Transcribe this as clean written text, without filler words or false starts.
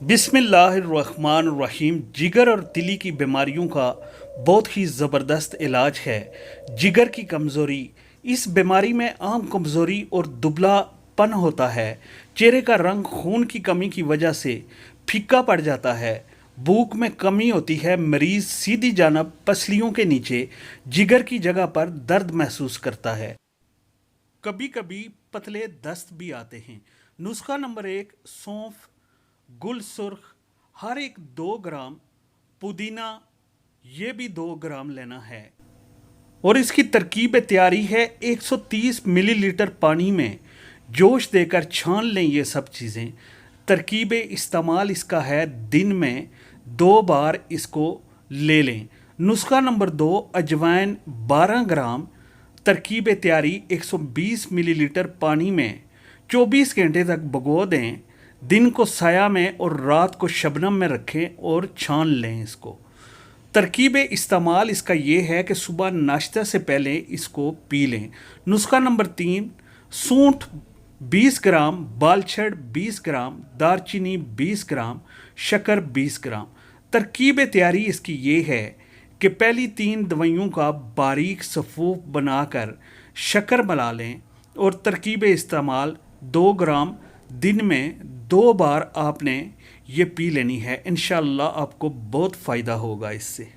बिस्मिल्लाहिर्रहमानिर्रहीम। जिगर और दिली की बीमारियों का बहुत ही ज़बरदस्त इलाज है जिगर की कमज़ोरी। इस बीमारी में आम कमज़ोरी और दुबलापन होता है। चेहरे का रंग खून की कमी की वजह से फीका पड़ जाता है। भूख में कमी होती है। मरीज़ सीधी जानब पसलियों के नीचे जिगर की जगह पर दर्द महसूस करता है। कभी कभी पतले दस्त भी आते हैं। नुस्खा नंबर 1, सौंफ, गुल सुर्ख हर एक 2 ग्राम, पुदीना ये भी 2 ग्राम लेना है। और इसकी तरकीब तैयारी है। 130 मिलीलीटर पानी में जोश देकर छान लें ये सब चीज़ें। तरकीब इस्तेमाल इसका है, दिन में 2 बार इसको ले लें। नुस्खा नंबर 2, अजवाइन 12 ग्राम। तरकीब तैयारी 120 मिलीलीटर पानी में 24 घंटे तक भिगो दें। दिन को साया में और रात को शबनम में रखें और छान लें इसको। तरकीब इस्तेमाल इसका ये है कि सुबह नाश्ता से पहले इसको पी लें। नुस्खा नंबर 3, सूंठ 20 ग्राम, बालछड़ 20 ग्राम, दारचीनी 20 ग्राम, शक्कर 20 ग्राम। तरकीब तैयारी इसकी ये है कि पहली 3 दवाइयों का बारीक सफ़ूफ बनाकर शक्कर मिला लें और तरकीब इस्तेमाल 2 ग्राम, दिन में 2 बार आपने ये पी लेनी है। इंशाअल्लाह आपको बहुत फ़ायदा होगा इससे।